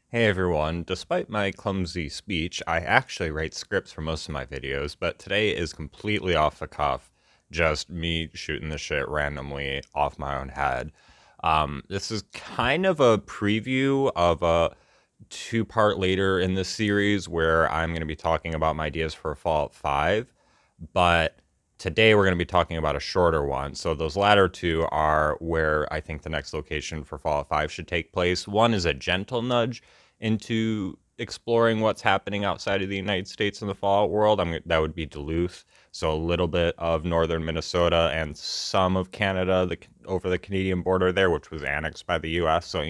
Hey everyone, despite my clumsy speech, I actually write scripts for most of my videos, but today is completely off the cuff, just me shooting the shit randomly off my own head. This is kind of a preview of a two-part later in this series where I'm going to be talking about my ideas for Fallout 5, but today we're going to be talking about a shorter one. So those latter two are where I think the next location for Fallout 5 should take place. One is a gentle nudge into exploring what's happening outside of the United States in the Fallout world. That would be Duluth. So a little bit of northern Minnesota and some of Canada over the Canadian border there, which was annexed by the U.S. So,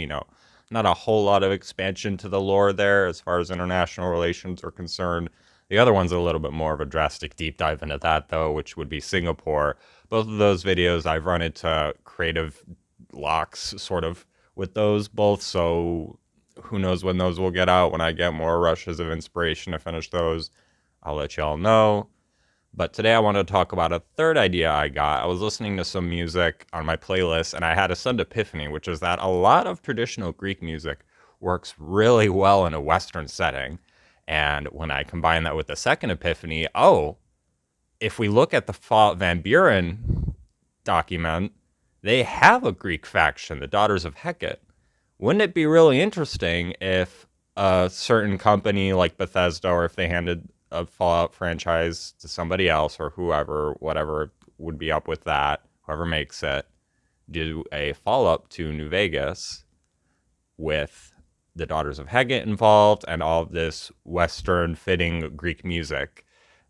not a whole lot of expansion to the lore there as far as international relations are concerned. The other one's a little bit more of a drastic deep dive into that, though, which would be Singapore. Both of those videos, I've run into creative locks sort of with those both. So who knows when those will get out. When I get more rushes of inspiration to finish those, I'll let y'all know. But today I want to talk about a third idea I got. I was listening to some music on my playlist and I had a sudden epiphany, which is that a lot of traditional Greek music works really well in a Western setting. And when I combine that with the second epiphany, if we look at the Fallout Van Buren document, they have a Greek faction, the Daughters of Hecate. Wouldn't it be really interesting if a certain company like Bethesda, or if they handed a Fallout franchise to somebody else or whoever, whatever would be up with that, whoever makes it, do a follow up to New Vegas with the Daughters of Hecate involved and all of this Western fitting Greek music?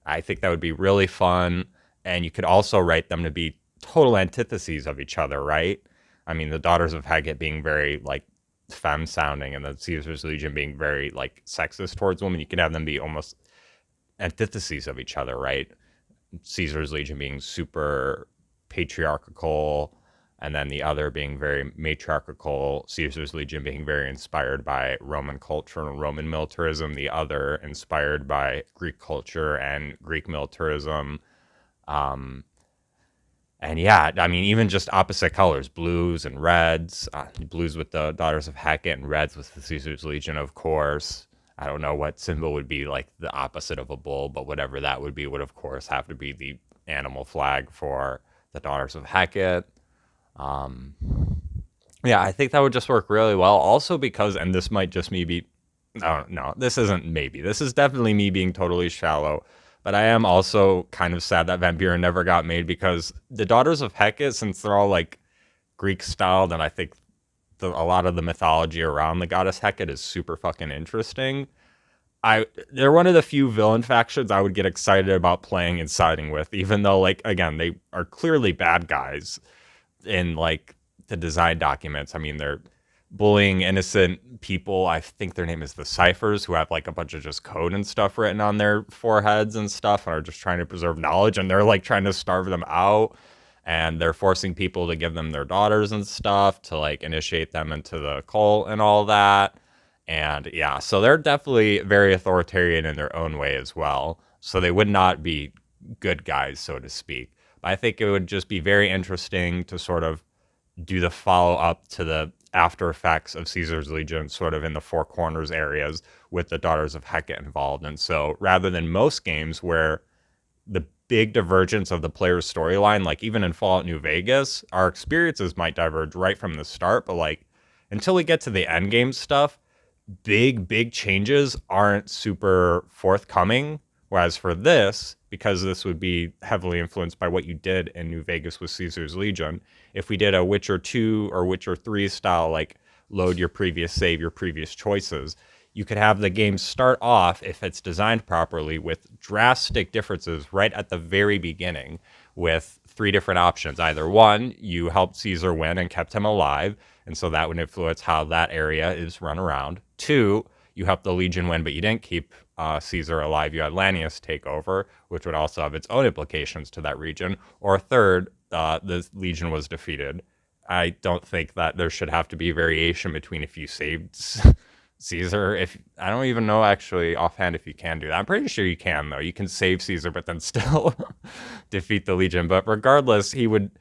I think that would be really fun. And you could also write them to be total antitheses of each other, right? I mean, the Daughters of Hecate being very like femme sounding and the Caesar's Legion being very like sexist towards women. You could have them be almost antitheses of each other, right? Caesar's Legion being super patriarchal, and then the other being very matriarchal. Caesar's Legion being very inspired by Roman culture and Roman militarism, the other inspired by Greek culture and Greek militarism. Um, and yeah, I mean, even just opposite colors, blues and reds, blues with the Daughters of Hecate and reds with the Caesar's Legion, of course. I don't know what symbol would be like the opposite of a bull, but whatever that would be would, of course, have to be the animal flag for the Daughters of Hecate. Um, yeah, I think that would just work really well. Also, because, and this might just me be, no, this isn't maybe. This is definitely me being totally shallow. But I am also kind of sad that Van Buren never got made because the Daughters of Hecate, since they're all like Greek styled, and I think a lot of the mythology around the goddess Hecate is super fucking interesting. They're one of the few villain factions I would get excited about playing and siding with, even though like again they are clearly bad guys in like the design documents. I mean, they're bullying innocent people. I think their name is the Ciphers, who have like a bunch of just code and stuff written on their foreheads and stuff, and are just trying to preserve knowledge. And they're like trying to starve them out. And they're forcing people to give them their daughters and stuff to like initiate them into the cult and all that. And yeah, so they're definitely very authoritarian in their own way as well. So they would not be good guys, so to speak. But I think it would just be very interesting to sort of do the follow up to the after effects of Caesar's Legion, sort of in the Four Corners areas with the Daughters of Hecate involved. And so rather than most games where the big divergence of the player's storyline, like even in Fallout New Vegas, our experiences might diverge right from the start, but like until we get to the end game stuff, big changes aren't super forthcoming. Whereas for this, because this would be heavily influenced by what you did in New Vegas with Caesar's Legion, if we did a Witcher 2 or Witcher 3 style, like load your previous save, your previous choices, you could have the game start off, if it's designed properly, with drastic differences right at the very beginning with three different options. Either one, you helped Caesar win and kept him alive, and so that would influence how that area is run around. Two, you helped the Legion win, but you didn't keep Caesar alive. You had Lanius take over, which would also have its own implications to that region. Or third, the Legion was defeated. I don't think that there should have to be variation between if you saved Caesar. If I don't even know actually offhand if you can do that. I'm pretty sure you can though. You can save Caesar, but then still defeat the Legion. But regardless, he would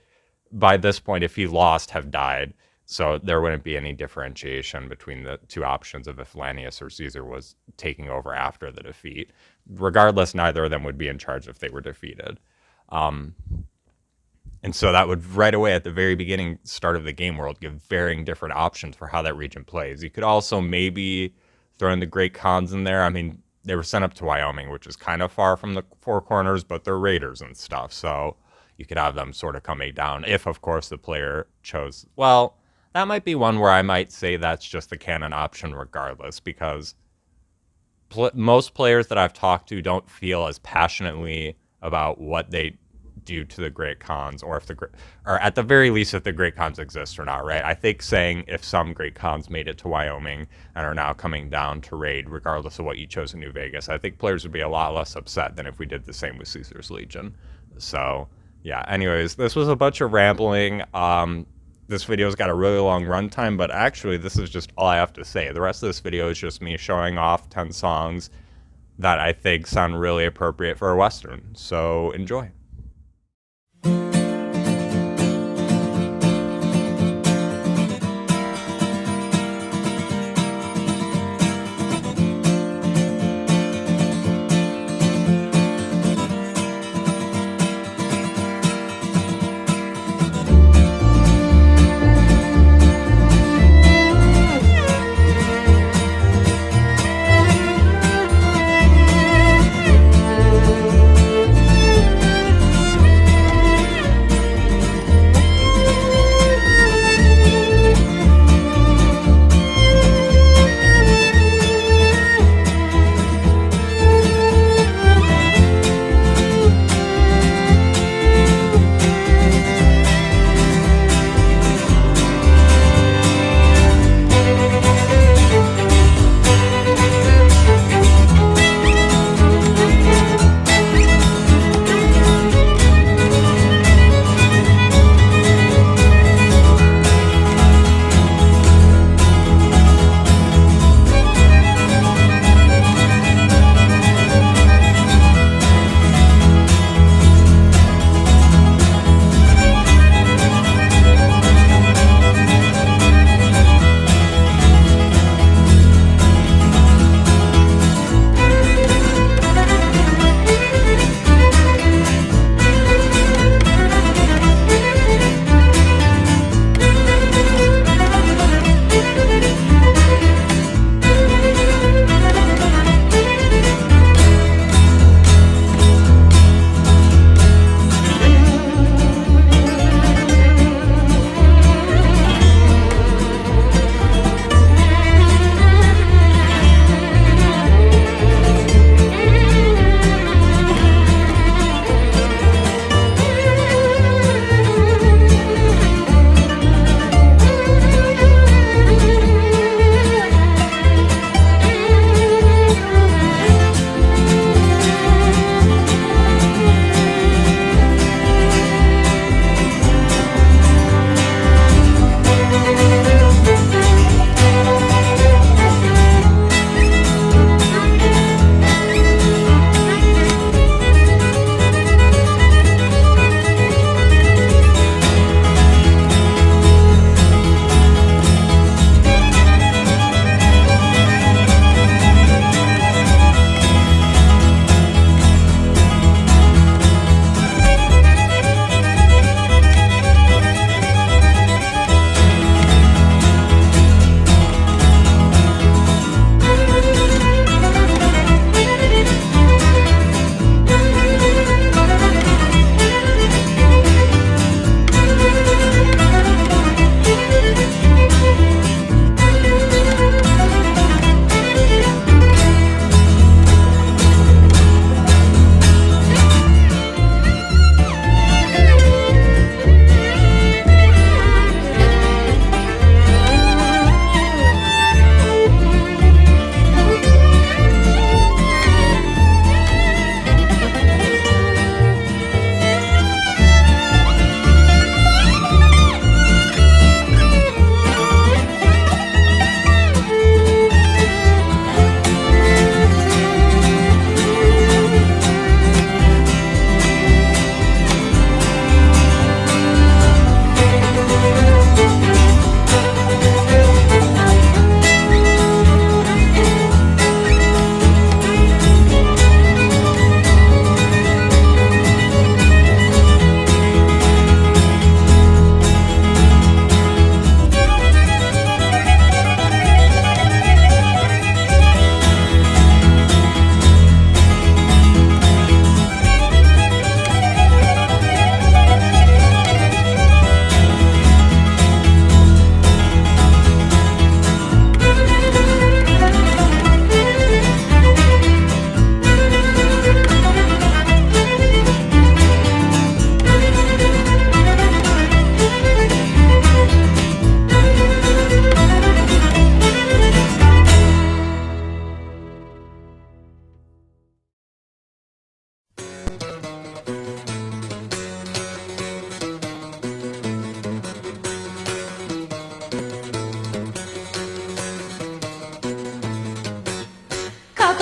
by this point, if he lost, have died So there wouldn't be any differentiation between the two options of if Lanius or Caesar was taking over after the defeat. Regardless, neither of them would be in charge if they were defeated. And so that would right away at the very beginning start of the game world give varying different options for how that region plays. You could also maybe throw in the Great Khans in there. I mean, they were sent up to Wyoming, which is kind of far from the Four Corners, but they're raiders and stuff. So you could have them sort of coming down if, of course, the player chose. Well, that might be one where I might say that's just the canon option regardless, because most players that I've talked to don't feel as passionately about what they do to the Great Khans, or if or at the very least if the Great Khans exist or not, right? I think saying if some Great Khans made it to Wyoming and are now coming down to raid, regardless of what you chose in New Vegas, I think players would be a lot less upset than if we did the same with Caesar's Legion. So yeah, anyways, this was a bunch of rambling. This video's got a really long runtime, but actually this is just all I have to say. The rest of this video is just me showing off 10 songs that I think sound really appropriate for a Western. So enjoy.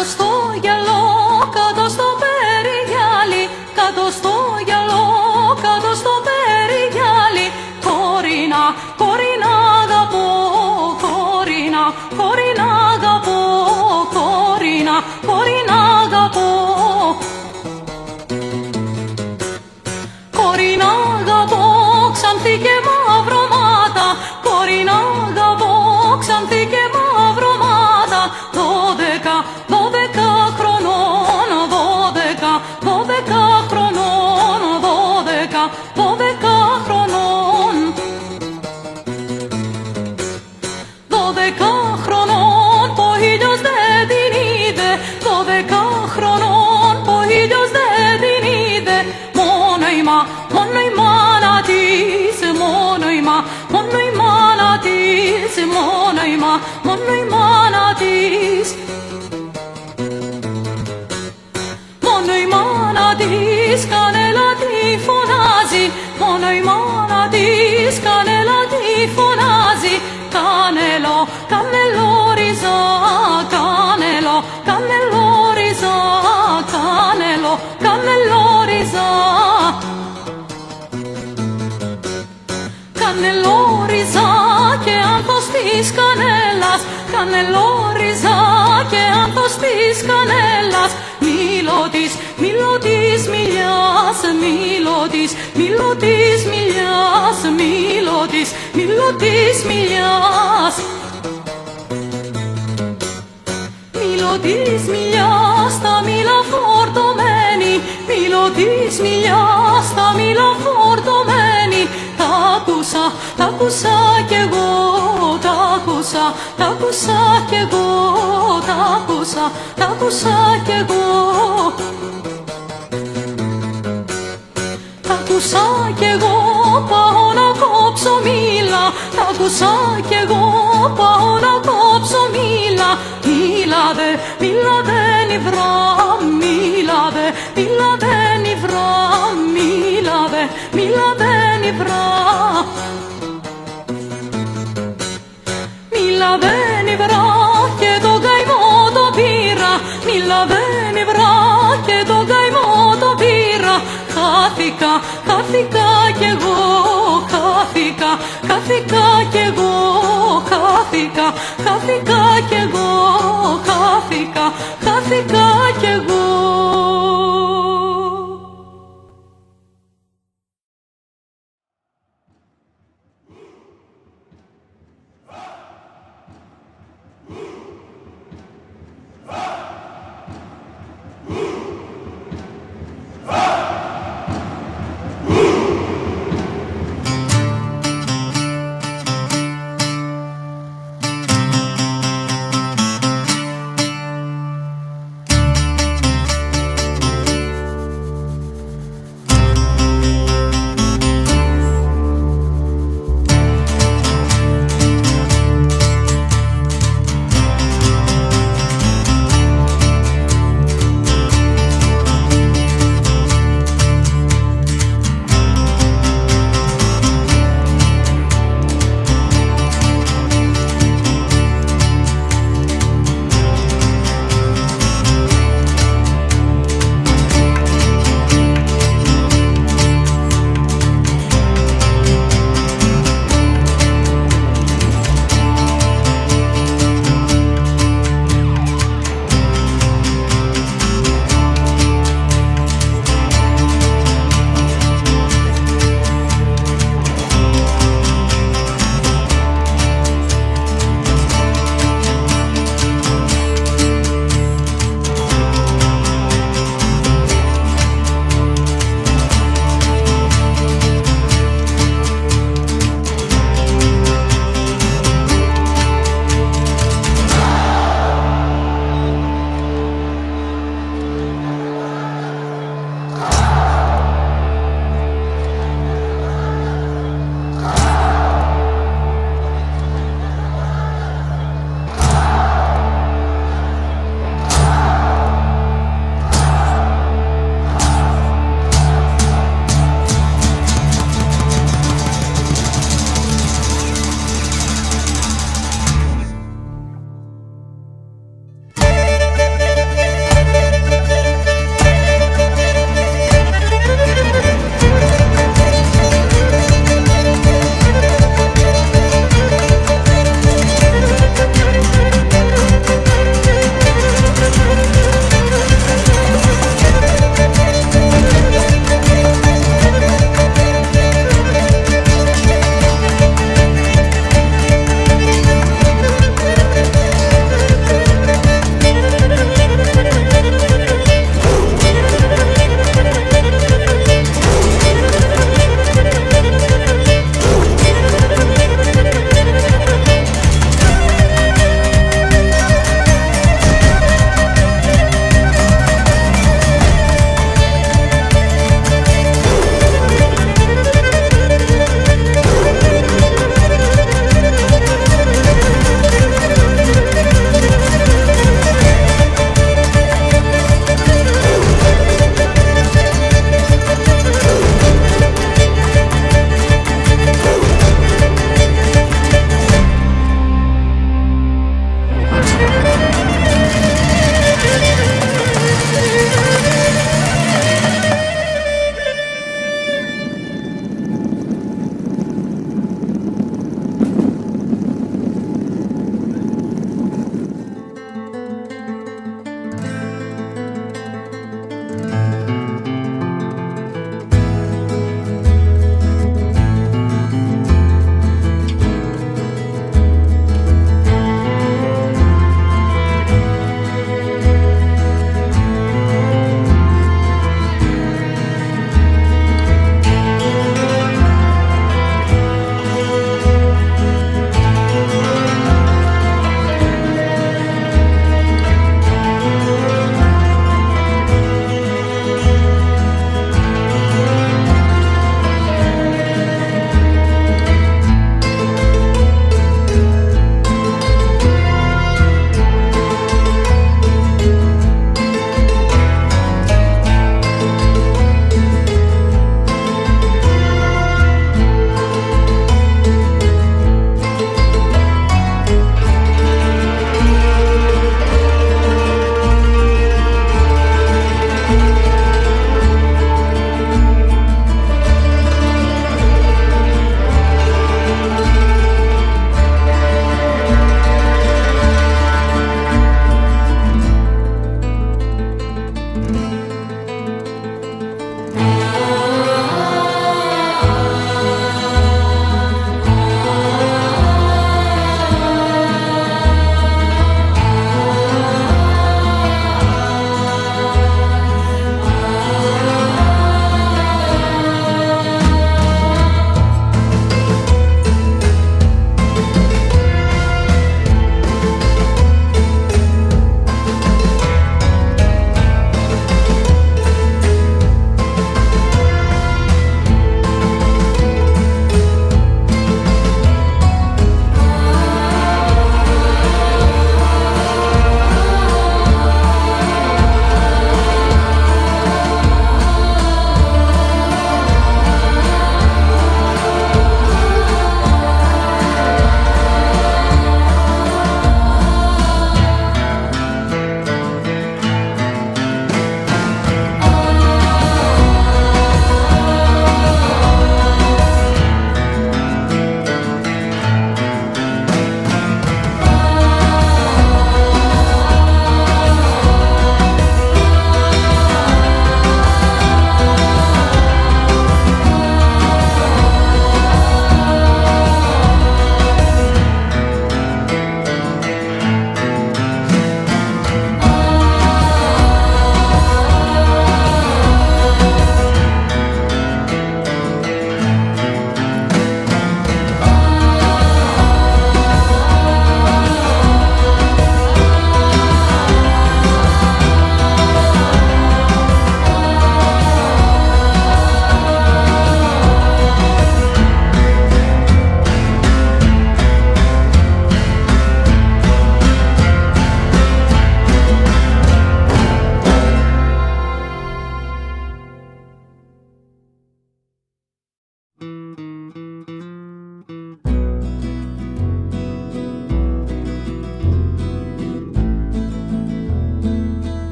κάτω στο γυαλό, κάτω στο περιγυάλι, κάτω στο γυαλό, κάτω στο περιγυάλι. Κορίνα, κορίνα αγαπώ, κορίνα, κορίνα αγαπώ, κορίνα, κορίνα αγαπώ. Κορίνα αγαπώ, ξανθή και μαυρωμάτα, κορίνα αγαπώ, ξανθή και μαυρωμάτα. 12 χρονών, 12 χρονών, 12 χρονών. 12 χρονών που ο ήλιος δεν την είδε, 12 χρονών που ο ήλιος δεν την είδε. Μόνο η μάνα της, μόνο η μάνα της, μόνο η μάνα της. Μόνο η μάνα της κανέλα τη φωνάζει, μόνο η μάνα της κανέλα τη φωνάζει. Κανέλο, κανελόριζα, κανέλο, κανελόριζα, κανέλο, κανελόριζα. Κανελόριζα και άνθος της κανέλας, κανελόριζα και άνθος της κανέλας. Μήλο της μιλιάς, μήλο της μιλιάς, μήλο της μιλιάς. Μήλο της μιλιάς, τα μήλα φορτωμένη, μήλο της μιλιάς, τα μήλα φορτωμένη. Τ' άκουσα κι εγώ, τ' άκουσα κι εγώ, τ' άκουσα κι εγώ. Τ' άκουσα κι εγώ, πάω να κόψω μήλα, τ' άκουσα κι εγώ, πάω να κόψω μήλα. Μήλα δε νυβρά, μήλα δε νυβρά, μήλα δε νυβρά. Μήλα δε νυβρά και τον καημό το πήρα, μήλα δε νυβρά και τον καημό το πήρα. Χάθηκα κι εγώ, χάθηκα κι εγώ, χάθηκα κι εγώ, χάθηκα κι εγώ.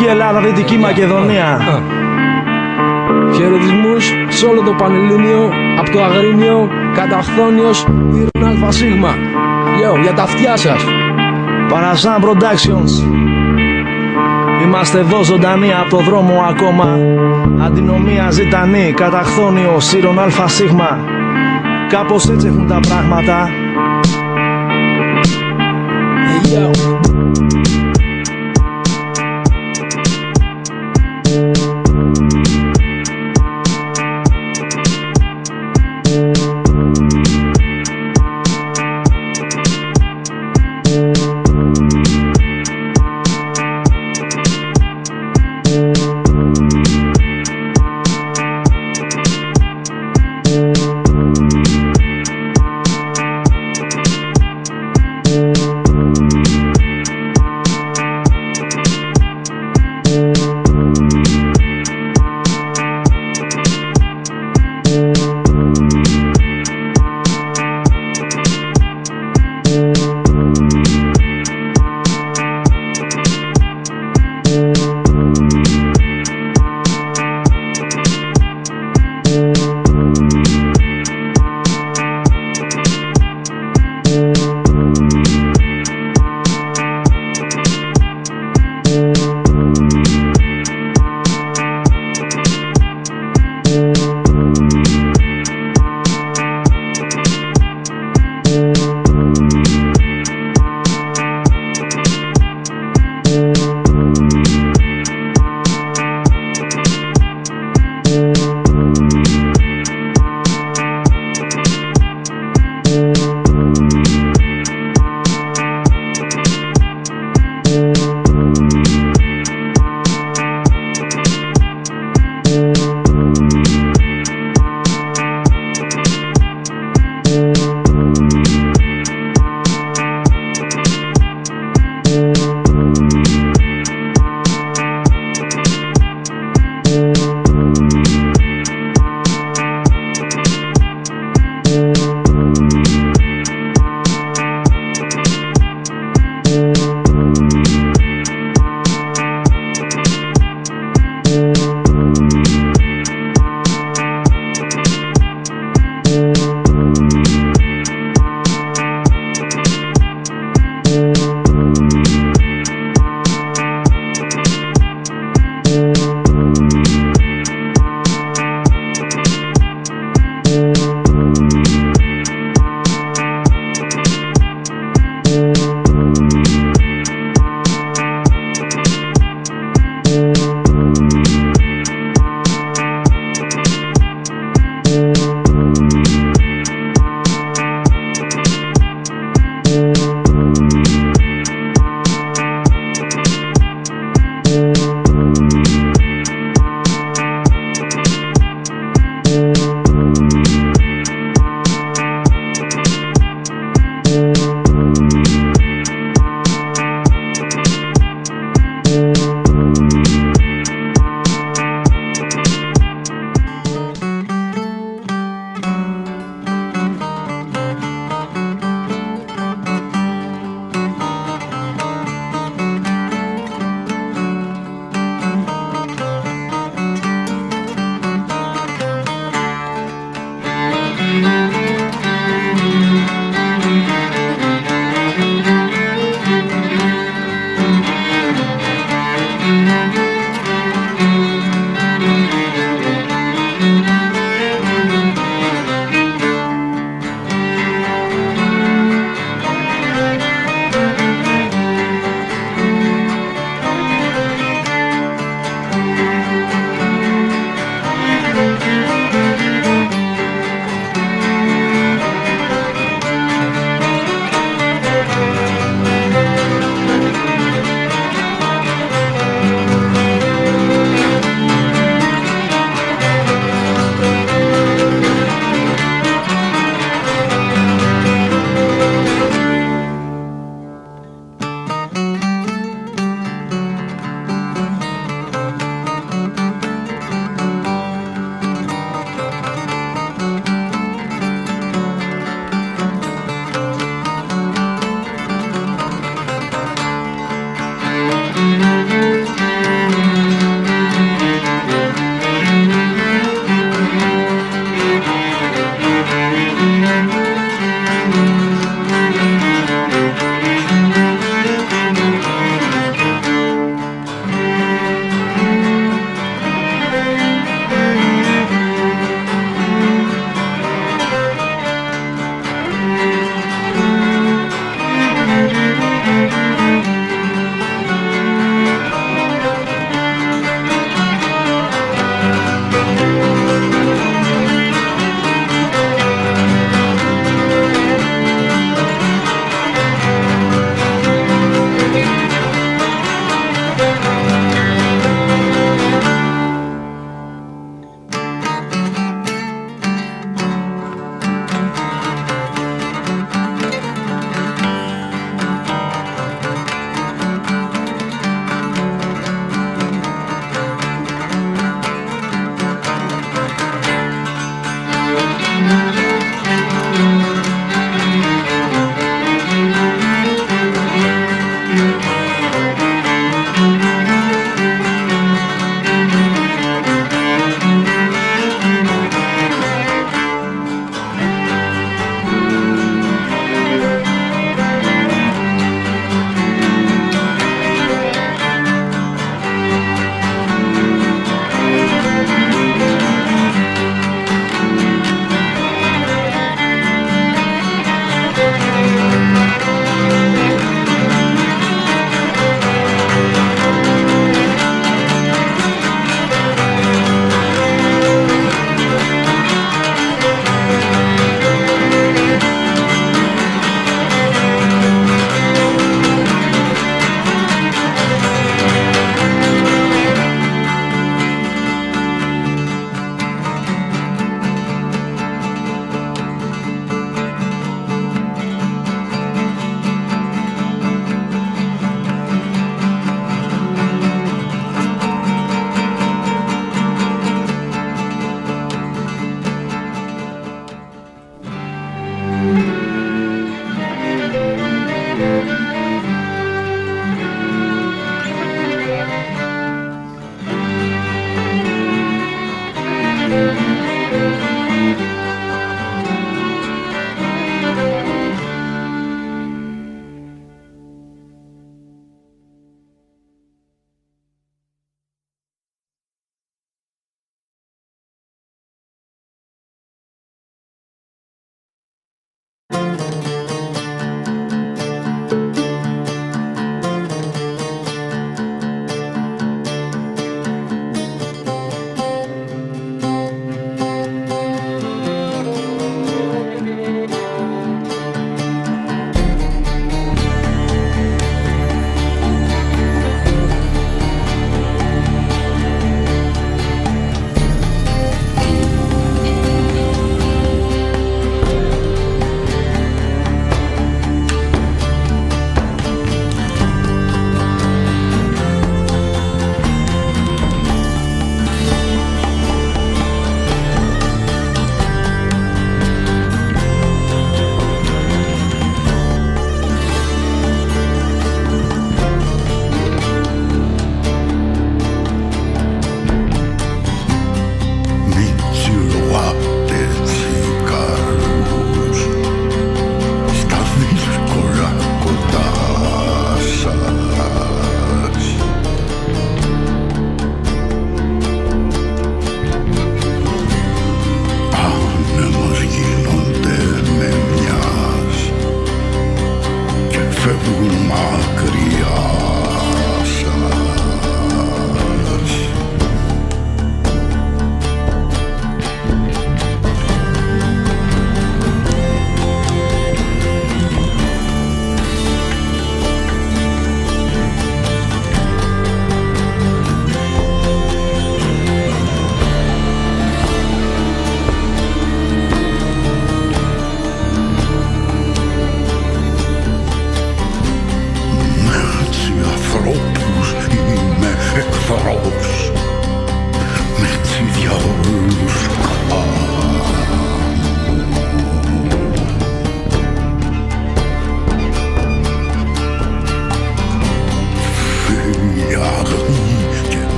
Κεντρική Ελλάδα, Δυτική Μακεδονία. Χαιρετισμούς σε όλο το Πανελλήνιο, από το Αγρίνιο, Καταχθόνιος, Ήρων ΑΣ. Για τα αυτιά σας. Παρασάν Productions. Είμαστε εδώ ζωντανοί από το δρόμο ακόμα. Αντινομία ζητανή, Καταχθόνιος, Ήρων ΑΣ. Κάπως έτσι έχουν τα πράγματα.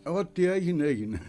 Ό,τι έγινε, έγινε.